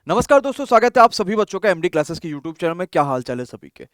नमस्कार दोस्तों, स्वागत है आप सभी बच्चों का एमडी क्लासेस के यूट्यूब चैनल में। क्या हाल चाल है सभी के।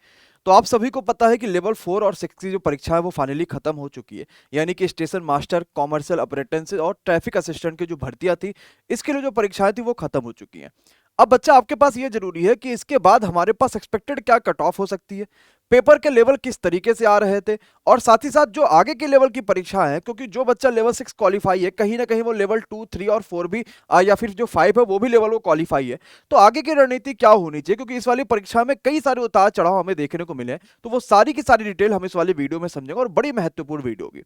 तो आप सभी को पता है कि लेवल 4 और 6 की जो परीक्षा है वो फाइनली खत्म हो चुकी है। यानी कि स्टेशन मास्टर, कॉमर्शियल अप्रेंटिस और ट्रैफिक असिस्टेंट की जो भर्तियां थी, इसके लिए जो परीक्षाएं थी वो खत्म हो चुकी हैं। अब बच्चा आपके पास ये जरूरी है कि इसके बाद हमारे पास एक्सपेक्टेड क्या कट ऑफ हो सकती है, पेपर के लेवल किस तरीके से आ रहे थे, और साथ ही साथ जो आगे के लेवल की परीक्षा है, क्योंकि जो बच्चा लेवल 6 क्वालिफाई है कहीं ना कहीं वो लेवल 2, 3 और 4 भी या फिर जो 5 है वो भी लेवल वो क्वालिफाई है। तो आगे की रणनीति क्या होनी चाहिए, क्योंकि इस वाली परीक्षा में कई सारे उतार चढ़ाव हमें देखने को मिले हैं। तो वो सारी की सारी डिटेल हम इस वाली वीडियो में समझेंगे और बड़ी महत्वपूर्ण वीडियो होगी।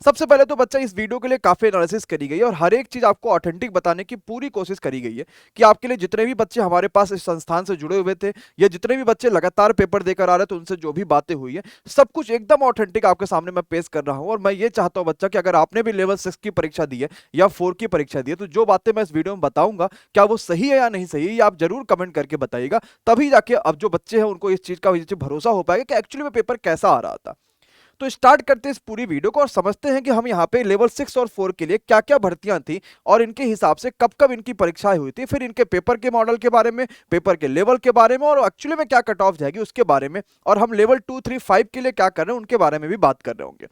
सबसे पहले तो बच्चा इस वीडियो के लिए काफी एनालिसिस करी गई है और हर एक चीज आपको ऑथेंटिक बताने की पूरी कोशिश करी गई है कि आपके लिए जितने भी बच्चे हमारे पास इस संस्थान से जुड़े हुए थे या जितने भी बच्चे लगातार पेपर देकर आ रहे थे उनसे जो भी बातें हुई है, सब कुछ एकदम ऑथेंटिक आपके सामने मैं पेश कर रहा हूं। और मैं ये चाहता हूं बच्चा कि अगर आपने भी लेवल 6 की परीक्षा दी है या 4 की परीक्षा दी है, तो जो बातें मैं इस वीडियो में बताऊंगा क्या वो सही है या नहीं सही है, ये आप जरूर कमेंट करके बताइएगा। तभी जाके अब जो बच्चे हैं उनको इस चीज का भरोसा हो पाएगा कि एक्चुअली में पेपर कैसा आ रहा था। तो स्टार्ट करते हैं इस पूरी वीडियो को और समझते हैं कि हम यहाँ पे लेवल 6 और 4 के लिए क्या क्या भर्तियां थी और इनके हिसाब से कब कब इनकी परीक्षाएं हुई थी, फिर इनके पेपर के मॉडल के बारे में, पेपर के लेवल के बारे में, और एक्चुअली में क्या कट ऑफ जाएगी उसके बारे में, और हम लेवल 2, 3, 5 के लिए क्या कर रहे हैं उनके बारे में भी बात कर रहे होंगे।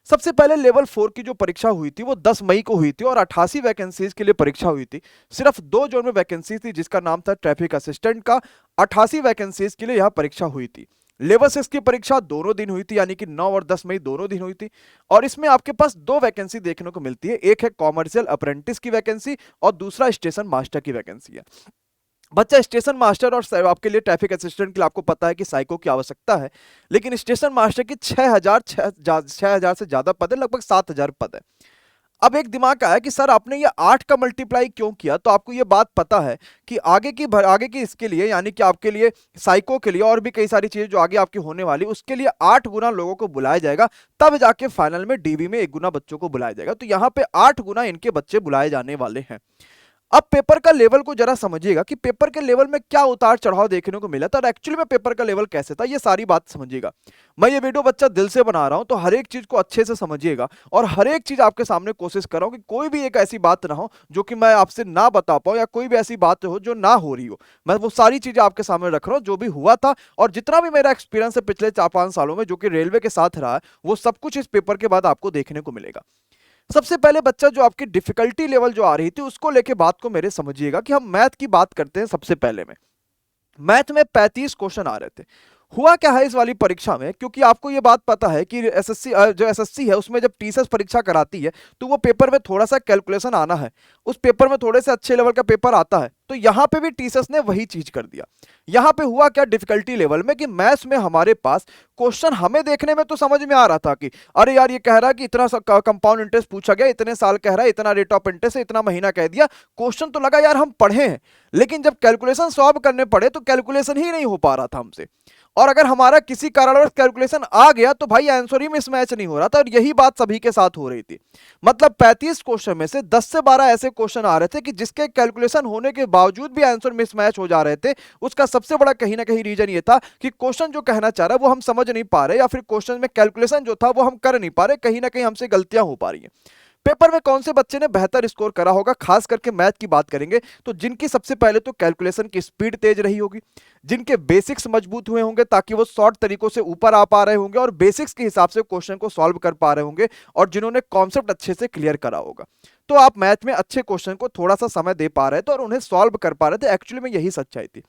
सबसे पहले लेवल 4 की जो परीक्षा हुई थी वो 10 मई को हुई थी और 88 वैकेंसीज के लिए परीक्षा हुई थी। सिर्फ दो जोन में वैकेंसी थी जिसका नाम था ट्रैफिक असिस्टेंट का। 88 वैकेंसीज के लिए यह परीक्षा हुई थी। लेवल 6 की परीक्षा दोनों दिन हुई थी, यानी कि 9 और 10 मई दोनों दिन हुई थी। और इसमें आपके पास दो वैकेंसी देखने को मिलती है, एक है कॉमर्शियल अप्रेंटिस की वैकेंसी और दूसरा स्टेशन मास्टर की वैकेंसी है। बच्चा स्टेशन मास्टर और आपके लिए ट्रैफिक असिस्टेंट के लिए आपको पता है कि साइको की आवश्यकता है, लेकिन स्टेशन मास्टर की 6,000 से ज्यादा पद है, लगभग 7,000 पद है। अब एक दिमाग आया कि सर आपने ये 8 का मल्टीप्लाई क्यों किया, तो आपको ये बात पता है कि आगे की इसके लिए, यानी कि आपके लिए साइको के लिए और भी कई सारी चीजें जो आगे आपकी होने वाली उसके लिए 8 गुना लोगों को बुलाया जाएगा, तब जाके फाइनल में डीवी में 1 गुना बच्चों को बुलाया जाएगा। तो यहाँ पे 8 गुना इनके बच्चे बुलाए जाने वाले हैं। अब पेपर का लेवल को जरा समझिएगा कि पेपर के लेवल में क्या उतार चढ़ाव देखने को मिला था और एक्चुअली में पेपर का लेवल कैसे था, ये सारी बात समझिएगा। मैं ये वीडियो बच्चा दिल से बना रहा हूं, तो हर एक चीज को अच्छे से समझिएगा और हर एक चीज आपके सामने कोशिश कर रहा हूं कि कोई भी एक ऐसी बात ना हो जो कि मैं आपसे ना बता पाऊं या कोई भी ऐसी बात हो जो ना हो रही हो। मैं वो सारी चीजें आपके सामने रख रहा हूं जो भी हुआ था, और जितना भी मेरा एक्सपीरियंस है पिछले 4-5 सालों में जो कि रेलवे के साथ रहा है, वो सब कुछ इस पेपर के बाद आपको देखने को मिलेगा। सबसे पहले बच्चा जो आपकी डिफिकल्टी लेवल जो आ रही थी उसको लेके बात को मेरे समझिएगा कि हम मैथ की बात करते हैं। सबसे पहले में मैथ में 35 क्वेश्चन आ रहे थे। हुआ क्या है इस वाली परीक्षा में, क्योंकि आपको ये बात पता है कि एसएससी जो एसएससी है उसमें जब टीएसएस परीक्षा कराती है तो वो पेपर में थोड़ा सा कैलकुलेशन आना है, उस पेपर में थोड़े से अच्छे लेवल का पेपर आता है। तो यहाँ पे भी टीएसएस ने वही चीज कर दिया। यहाँ पे हुआ क्या डिफिकल्टी लेवल में कि मैथ्स में हमारे पास क्वेश्चन हमें देखने में तो समझ में आ रहा था कि अरे यार ये कह रहा है कि इतना कंपाउंड इंटरेस्ट पूछा गया, इतने साल कह रहा है, इतना रेट ऑफ इंटरेस्ट है, इतना महीना कह दिया। क्वेश्चन तो लगा यार हम पढ़े हैं, लेकिन जब कैलकुलेशन सॉल्व करने पड़े तो कैलकुलेशन ही नहीं हो पा रहा था हमसे। और अगर हमारा किसी कारणवश कैलकुलेशन आ गया तो भाई आंसर ही मिसमैच नहीं हो रहा था, और यही बात सभी के साथ हो रही थी। मतलब 35 क्वेश्चन में से 10 से 12 ऐसे क्वेश्चन आ रहे थे कि जिसके कैलकुलेशन होने के बावजूद भी आंसर मिसमैच हो जा रहे थे। उसका सबसे बड़ा कहीं ना कहीं रीजन ये था कि क्वेश्चन जो कहना चाह रहा है वो हम समझ नहीं पा रहे, या फिर क्वेश्चन में कैलकुलेशन जो था वो हम कर नहीं पा रहे, कहीं ना कहीं हमसे गलतियां हो पा रही हैं। पेपर में कौन से बच्चे ने बेहतर स्कोर करा होगा, खास करके मैथ की बात करेंगे तो जिनकी सबसे पहले तो कैलकुलेशन की स्पीड तेज रही होगी, जिनके बेसिक्स मजबूत हुए होंगे ताकि वो शॉर्ट तरीकों से ऊपर आ पा रहे होंगे और बेसिक्स के हिसाब से क्वेश्चन को सॉल्व कर पा रहे होंगे, और जिन्होंने कॉन्सेप्ट अच्छे से क्लियर करा होगा। तो आप मैथ में अच्छे क्वेश्चन को थोड़ा सा समय दे पा रहे थे और उन्हें सॉल्व कर पा रहे थे। एक्चुअली में यही सच्चाई थी।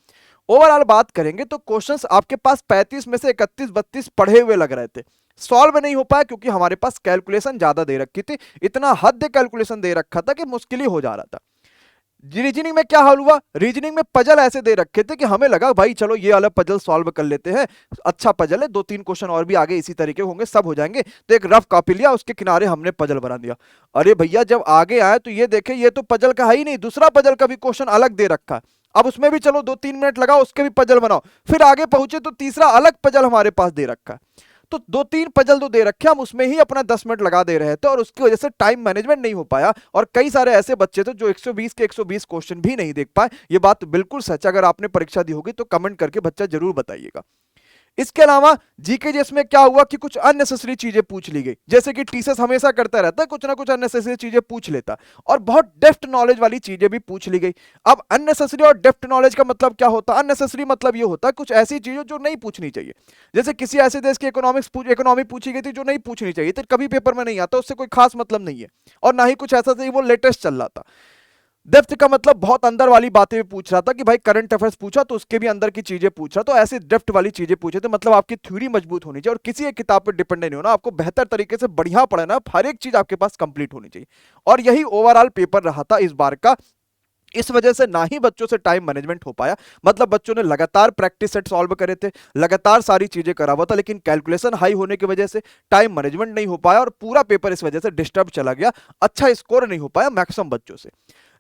ओवरऑल बात करेंगे तो क्वेश्चंस आपके पास 35 में से 31-32 पढ़े हुए लग रहे थे, सॉल्व नहीं हो पाया क्योंकि हमारे पास कैलकुलेशन ज्यादा दे रखी थी। इतना हद कैलकुलेशन दे रखा था कि मुश्किल ही हो जा रहा था। रीजनिंग में क्या हाल हुआ, रीजनिंग में पजल ऐसे दे रखे थे कि हमें लगा भाई चलो ये वाला पजल सॉल्व कर लेते हैं, अच्छा पजल है, 2-3 क्वेश्चन और भी आगे इसी तरीके होंगे, सब हो जाएंगे। तो एक रफ कॉपी लिया, उसके किनारे हमने पजल बना दिया। अरे भैया जब आगे आए तो ये देखे ये तो पजल का है ही नहीं, दूसरा पजल का भी क्वेश्चन अलग दे रखा है। अब उसमें भी चलो 2-3 मिनट लगाओ, उसके भी पजल बनाओ, फिर आगे पहुंचे तो तीसरा अलग पजल हमारे पास दे रखा है। तो 2-3 पजल तो दे रखे, हम उसमें ही अपना 10 मिनट लगा दे रहे थे और उसकी वजह से टाइम मैनेजमेंट नहीं हो पाया, और कई सारे ऐसे बच्चे थे जो 120 के 120 क्वेश्चन भी नहीं देख पाए। ये बात बिल्कुल सच है, अगर आपने परीक्षा दी होगी तो कमेंट करके बच्चा जरूर बताइएगा। इसके अलावा जीके में क्या हुआ कि कुछ अननेसेसरी चीजें पूछ ली गई, जैसे कि टीचर्स हमेशा करता रहता है, कुछ ना कुछ अननेसेसरी चीजें पूछ लेता और बहुत डेप्थ नॉलेज वाली चीजें भी पूछ ली गई। अब अननेसेसरी और डेप्थ नॉलेज का मतलब क्या होता है? अननेसेसरी मतलब ये होता है कुछ ऐसी चीजें जो नहीं पूछनी चाहिए। जैसे किसी ऐसे देश की इकोनॉमी पूछी गई थी जो नहीं पूछनी चाहिए थी, कभी पेपर में नहीं आता, उससे कोई खास मतलब नहीं है, और ना ही कुछ ऐसा था वो लेटेस्ट चल रहा था। डेप्थ का मतलब बहुत अंदर वाली बातें भी पूछ रहा था कि भाई करंट अफेयर्स पूछा तो उसके भी अंदर की चीजें पूछ रहा, तो ऐसे डेप्थ वाली चीजें पूछे थे। मतलब आपकी थ्योरी मजबूत होनी चाहिए और किसी एक किताब पर डिपेंड नहीं होना, आपको बेहतर तरीके से बढ़िया पढ़ना, हर एक चीज आपके पास कंप्लीट होनी चाहिए। और यही ओवरऑल पेपर रहा था इस बार का। इस वजह से ना ही बच्चों से टाइम मैनेजमेंट हो पाया, मतलब बच्चों ने लगातार प्रैक्टिस सेट सॉल्व करे थे, लगातार सारी चीजें करा हुआ था, लेकिन कैलकुलेशन हाई होने की वजह से टाइम मैनेजमेंट नहीं हो पाया और पूरा पेपर इस वजह से डिस्टर्ब चला गया। अच्छा स्कोर नहीं हो पाया मैक्सिमम बच्चों से।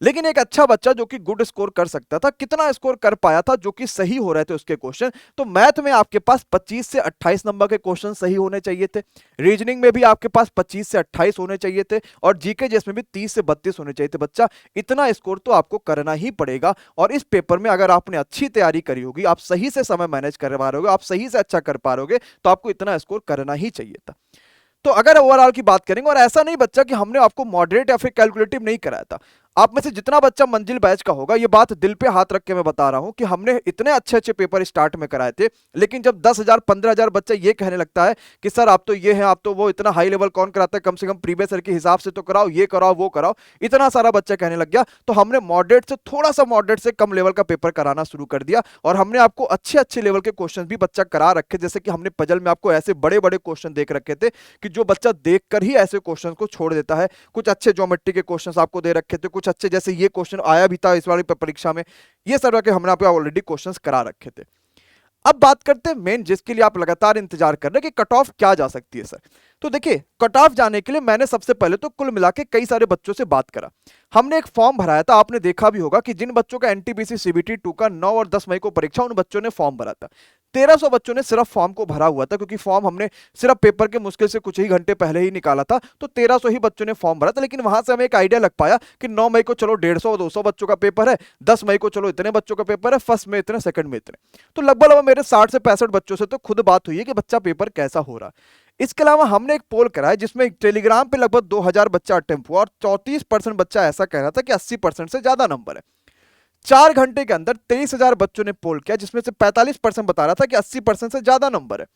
लेकिन एक अच्छा बच्चा जो कि गुड स्कोर कर सकता था, कितना स्कोर कर पाया था? जो कि सही हो रहे थे उसके क्वेश्चन, तो मैथ में आपके पास 25 से 28 नंबर के क्वेश्चन सही होने चाहिए थे, रीजनिंग में भी आपके पास 25 से 28 होने चाहिए थे, और जीके जिसमें भी 30 से 32 होने चाहिए थे। बच्चा इतना स्कोर तो आपको करना ही पड़ेगा, और इस पेपर में अगर आपने अच्छी तैयारी करी होगी, आप सही से समय मैनेज कर पा रहे हो, आप सही से अच्छा कर पा रहे, तो आपको इतना स्कोर करना ही चाहिए था। तो अगर ओवरऑल की बात करेंगे, और ऐसा नहीं बच्चा कि हमने आपको मॉडरेट या फिर कैलकुलेटिव नहीं कराया था, आप में से जितना बच्चा मंजिल बैच का होगा, ये बात दिल पे हाथ रख के मैं बता रहा हूं कि हमने इतने अच्छे अच्छे पेपर स्टार्ट में कराए थे, लेकिन जब 10,000 15,000 बच्चा ये कहने लगता है कि सर आप तो ये हैं, आप तो वो, इतना हाई लेवल कौन कराता है, कम से कम प्रीवियस ईयर के हिसाब से तो कराओ, ये कराओ वो कराओ, इतना सारा बच्चा कहने लग गया, तो हमने मॉडरेट से थोड़ा सा, मॉडरेट से कम लेवल का पेपर कराना शुरू कर दिया, और हमने आपको अच्छे अच्छे लेवल के क्वेश्चन भी बच्चा करा रखे। जैसे कि हमने पजल में आपको ऐसे बड़े बड़े क्वेश्चन देख रखे थे कि जो बच्चा देखकर ही ऐसे क्वेश्चन को छोड़ देता है। कुछ अच्छे ज्योमेट्री के क्वेश्चंस आपको दे रखे थे, कुछ अच्छे, जैसे ये क्वेश्चन आया भी था इस वाली परीक्षा में, ये सब के हमने आपको ऑलरेडी क्वेश्चंस करा रखे थे। अब बात करते हैं मेन, जिसके लिए आप लगातार इंतजार कर रहे हैं कि कट ऑफ क्या जा सकती है सर। तो देखिए, कट ऑफ जाने के लिए मैंने सबसे पहले तो कुल मिला के कई सारे बच्चों से बात करा। हमने एक फॉर्म भराया था, आपने देखा भी होगा कि जिन बच्चों का एनटीपीसी सीबीटी 2 का 9 और 10 मई को परीक्षा, उन बच्चों ने फॉर्म भरा था। 1300 बच्चों ने सिर्फ फॉर्म को भरा हुआ था, क्योंकि फॉर्म हमने सिर्फ पेपर के मुश्किल से कुछ ही घंटे पहले ही निकाला था, तो 1300 ही बच्चों ने फॉर्म भरा था। लेकिन वहां से हमें एक आइडिया लग पाया कि 9 मई को चलो 150 200 बच्चों का पेपर है, 10 मई को चलो इतने बच्चों का पेपर है, फर्स्ट में इतने, सेकंड में इतने, तो लगभग मेरे 60 से 65 बच्चों से तो खुद बात हुई है कि बच्चा पेपर कैसा हो रहा है। इसके अलावा हमने एक पोल कराया जिसमें टेलीग्राम पे लगभग 2000 बच्चा अटेम्प्ट हुआ, और 34% बच्चा ऐसा कह रहा था कि 80% से ज्यादा नंबर है। 4 घंटे के अंदर 23,000 बच्चों ने पोल किया, जिसमें से 45% बता रहा था कि 80% से ज्यादा नंबर है।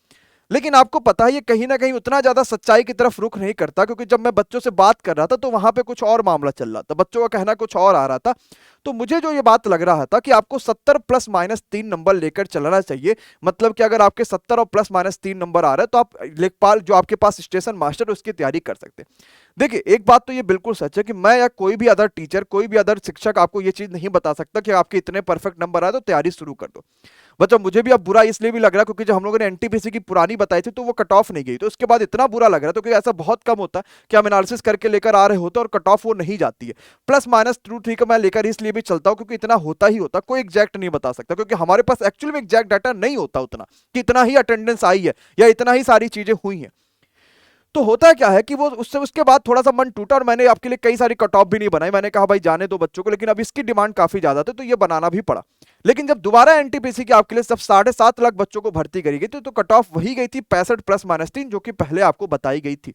लेकिन आपको पता है ये कहीं ना कहीं उतना ज्यादा सच्चाई की तरफ रुख नहीं करता, क्योंकि जब मैं बच्चों से बात कर रहा था तो वहां पे कुछ और मामला चल रहा था, बच्चों का कहना कुछ और आ रहा था। तो मुझे जो ये बात लग रहा था कि आपको 70 प्लस माइनस 3 नंबर लेकर चलना चाहिए, मतलब कि अगर आपके 70 और प्लस माइनस 3 नंबर आ रहे हैं तो आप लेखपाल जो आपके पास स्टेशन मास्टर, उसकी तैयारी कर सकते हैं। देखिए, एक बात तो ये बिल्कुल सच है कि मैं या कोई भी अदर टीचर, कोई भी अदर शिक्षक आपको ये चीज नहीं बता सकता कि आपके इतने परफेक्ट नंबर आए तो तैयारी शुरू कर दो। मतलब मुझे भी अब बुरा इसलिए भी लग रहा है क्योंकि जब हम लोगों ने एनटीपीसी की पुरानी बताई थी तो वो कट ऑफ नहीं गई, तो उसके बाद इतना बुरा लग रहा है, तो क्योंकि ऐसा बहुत कम होता है कि हम एनालिसिस करके लेकर आ रहे होते हैं और कट ऑफ वो नहीं जाती है। प्लस माइनस 2 3 का मैं लेकर इसलिए भी चलता हूँ क्योंकि इतना होता ही होता, कोई एग्जैक्ट नहीं बता सकता, क्योंकि हमारे पास एक्चुअली में एग्जैक्ट डाटा नहीं होता उतना कि इतना ही अटेंडेंस आई है या इतना ही सारी चीजें हुई हैं। तो होता क्या है कि वो उससे उसके बाद थोड़ा सा मन टूटा, और मैंने आपके लिए कई सारी कट ऑफ भी नहीं बनाई, मैंने कहा भाई जाने दो बच्चों को, लेकिन अब इसकी डिमांड काफी ज्यादा थी तो ये बनाना भी पड़ा। लेकिन जब दोबारा एनटीपीसी की आपके लिए सब 7.5 लाख बच्चों को भर्ती करी गई थी, तो कट ऑफ वही गई थी 65 प्लस माइनस 3, जो कि पहले आपको बताई गई थी।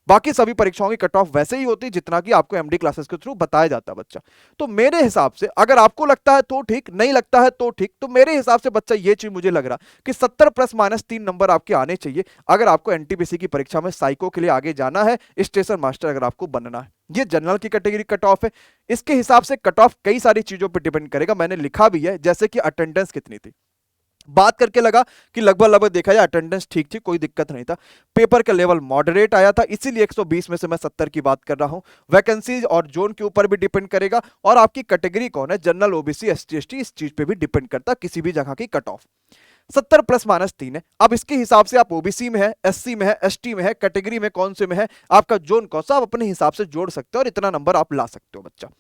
बाकी सभी परीक्षाओं की कट ऑफ वैसे ही होती जितना कि आपको एमडी क्लासेस के थ्रू बताया जाता बच्चा। तो मेरे हिसाब से अगर आपको लगता है तो ठीक, नहीं लगता है तो ठीक, तो मेरे हिसाब से बच्चा ये चीज मुझे लग रहा कि 70 प्लस माइनस 3 नंबर आपके आने चाहिए अगर आपको एनटीपीसी की परीक्षा में साइको के लिए आगे जाना है, स्टेशन मास्टर अगर आपको बनना है। ये जनरल की कैटेगरी कट ऑफ है। इसके हिसाब से कट ऑफ कई सारी चीजों पर डिपेंड करेगा, मैंने लिखा भी है, जैसे कि अटेंडेंस कितनी थी। बात करके लगा कि लगभग लगभग देखा जाए अटेंडेंस ठीक थी, कोई दिक्कत नहीं था। पेपर का लेवल मॉडरेट आया था, इसीलिए 120 में से मैं 70 की बात कर रहा हूं। वैकेंसीज और जोन के ऊपर भी डिपेंड करेगा, और आपकी कैटेगरी कौन है, जनरल, ओबीसी, एसटी, एसटी, इस चीज पे भी डिपेंड करता किसी भी जगह की कट ऑफ। 70 प्लस माइनस 3 है। अब इसके हिसाब से आप ओबीसी में है, एससी में है, एसटी में है, कैटेगरी में कौन से में है, आपका जोन कौन सा, आप अपने हिसाब से जोड़ सकते हो और इतना नंबर आप ला सकते हो बच्चा।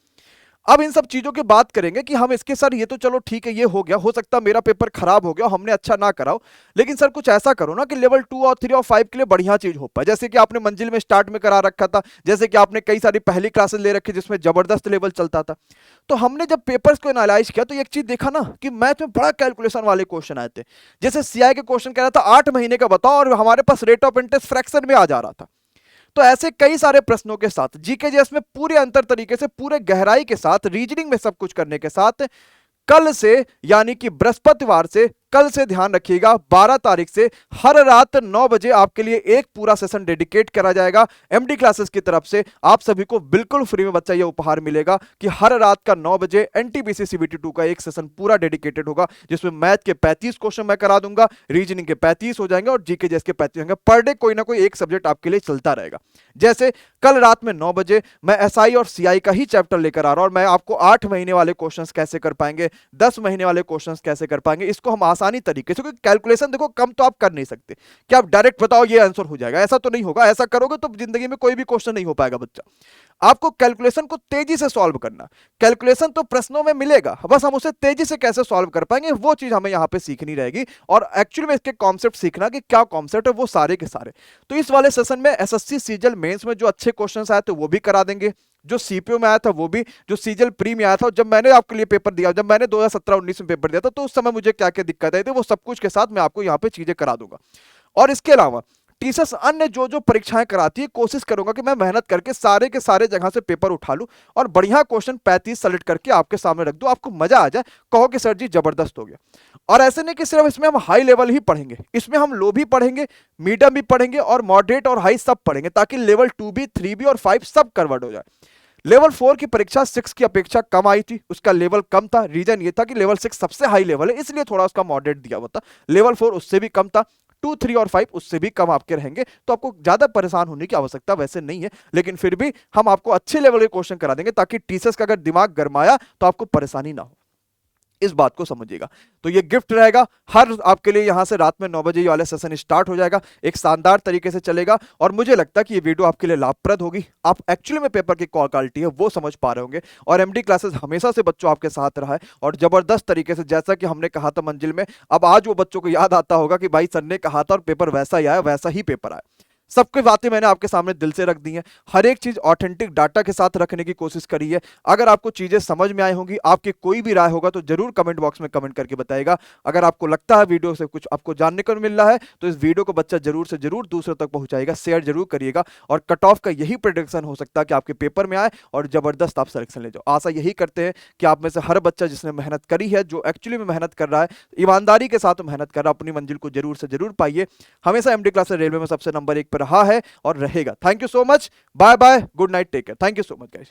अब इन सब चीजों की बात करेंगे कि हम इसके सर ये तो चलो ठीक है, ये हो गया, हो सकता है मेरा पेपर खराब हो गया, हमने अच्छा ना कराओ, लेकिन सर कुछ ऐसा करो ना कि लेवल 2 और 3 और 5 के लिए बढ़िया चीज हो पाए। जैसे कि आपने मंजिल में स्टार्ट में करा रखा था, जैसे कि आपने कई सारी पहली क्लासेस ले रखी जिसमें जबरदस्त लेवल चलता था। तो हमने जब पेपर्स को एनालाइज किया तो एक चीज देखा ना कि मैथ में बड़ा कैलकुलेशन वाले क्वेश्चन आए थे। जैसे सीआई के क्वेश्चन कह रहा था 8 महीने का बताओ, और हमारे पास रेट ऑफ इंटरेस्ट फ्रैक्शन में आ जा रहा था। तो ऐसे कई सारे प्रश्नों के साथ जीके जेएस में पूरे अंतर तरीके से, पूरे गहराई के साथ, रीजनिंग में सब कुछ करने के साथ, कल से यानी कि बृहस्पतिवार से, कल से ध्यान रखिएगा 12 तारीख से हर रात 9 बजे आपके लिए एक पूरा सेशन डेडिकेट करा जाएगा एमडी क्लासेस की तरफ से। आप सभी को बिल्कुल फ्री में बच्चा ये उपहार मिलेगा कि हर रात का 9 बजे एनटीपीसी सीबीटी 2 का एक सेशन पूरा डेडिकेटेड होगा, जिसमें मैथ के 35 क्वेश्चन मैं करा दूंगा, रीजनिंग के 35 हो जाएंगे और जीके जेएस के 35 होंगे। पर डे कोई ना कोई एक सब्जेक्ट आपके लिए चलता रहेगा। जैसे कल रात में 9 बजे मैं एसआई और सीआई का ही चैप्टर लेकर आ रहा हूं, और मैं आपको 8 महीने वाले क्वेश्चंस कैसे कर पाएंगे, 10 महीने वाले क्वेश्चंस कैसे कर पाएंगे, इसको हम आसानी तरीके से, क्योंकि कैलकुलेशन देखो कम तो आप कर नहीं सकते कि आप डायरेक्ट बताओ ये आंसर हो जाएगा, ऐसा तो नहीं होगा। ऐसा करोगे तो जिंदगी में कोई भी क्वेश्चन नहीं हो पाएगा बच्चा। आपको कैलकुलेशन को तेजी से सॉल्व करना, कैलकुलेशन तो प्रश्नों में मिलेगा, बस हम उसे तेजी से कैसे सॉल्व कर पाएंगे वो चीज हमें यहां पे सीखनी रहेगी, और एक्चुअली में इसके कॉन्सेप्ट सीखना कि क्या कॉन्सेप्ट है वो सारे के सारे। तो इस वाले सेशन में एसएससी सीजीएल मेंस में जो अच्छे क्वेश्चंस आए थे वो भी करा देंगे, जो सीपीओ में आया था वो भी, जो सीजीएल प्री में आया था, जब मैंने आपके लिए पेपर दिया, जब मैंने 2017-19 में पेपर दिया था, तो उस समय मुझे क्या क्या दिक्कत आई थी वो सब कुछ के साथ मैं आपको यहाँ पे चीजें करा दूंगा। और इसके अलावा टीचर्स अन्य जो जो परीक्षाएं कराती है, कोशिश करूंगा कि मैं मेहनत करके सारे के सारे जगह से पेपर उठा लूं और बढ़िया क्वेश्चन 35 सेलेक्ट करके आपके सामने रख दूं, आपको मजा आ जाए, कहो कि सर जी जबरदस्त हो गया। और ऐसे नहीं कि सिर्फ इसमें हम हाई लेवल ही पढ़ेंगे, इसमें हम लो भी पढ़ेंगे, मीडियम भी पढ़ेंगे और मॉडरेट और हाई सब पढ़ेंगे, ताकि लेवल 2 भी, 3 भी और 5 सब कन्वर्ट हो जाए। लेवल 4 की परीक्षा 6 की अपेक्षा कम आई थी, उसका लेवल कम था। रीजन ये था कि लेवल 6 सबसे हाई लेवल है, इसलिए थोड़ा उसका मॉडरेट दिया हुआ था। लेवल 4 उससे भी कम था, 2, 3 और 5 उससे भी कम आपके रहेंगे, तो आपको ज्यादा परेशान होने की आवश्यकता वैसे नहीं है। लेकिन फिर भी हम आपको अच्छे लेवल के क्वेश्चन करा देंगे, ताकि टीचर्स का अगर दिमाग गरमाया तो आपको परेशानी ना हो, इस बात को समझिएगा। तो ये गिफ्ट रहेगा हर आपके लिए, यहां से रात में 9 बजे ये वाला सेशन स्टार्ट हो जाएगा, एक शानदार तरीके से चलेगा, और मुझे लगता है कि ये वीडियो आपके लिए लाभप्रद होगी। आप एक्चुअली में पेपर की क्वालिटी है वो समझ पा रहे होंगे, और एमडी क्लासेस हमेशा से बच्चों आपके साथ रहा है, और जबरदस्त तरीके से, जैसा कि हमने कहा था मंजिल में, अब आज वो बच्चों को याद आता होगा कि भाई सर ने कहा था और पेपर वैसा ही आया, वैसा ही पेपर आया। सबकी बातें मैंने आपके सामने दिल से रख दी हैं, हर एक चीज ऑथेंटिक डाटा के साथ रखने की कोशिश करी है। अगर आपको चीजें समझ में आई होंगी, आपकी कोई भी राय होगा तो जरूर कमेंट बॉक्स में कमेंट करके बताइएगा। अगर आपको लगता है वीडियो से कुछ आपको जानने को मिल रहा है तो इस वीडियो को बच्चा जरूर से जरूर दूसरों तक पहुंचाएगा, शेयर जरूर करिएगा, और कट ऑफ का यही प्रेडिक्शन हो सकता है कि आपके पेपर में आए और जबरदस्त आप सिलेक्शन ले जाओ। आशा यही करते हैं कि आप में से हर बच्चा जिसने मेहनत करी है, जो एक्चुअली में मेहनत कर रहा है, ईमानदारी के साथ मेहनत कर रहा है, अपनी मंजिल को जरूर से जरूर पाइए। हमेशा एमडी क्लास रेलवे में सबसे नंबर 1 पर रहा है और रहेगा। Thank you so much, bye bye, good night, take care, thank you so much guys.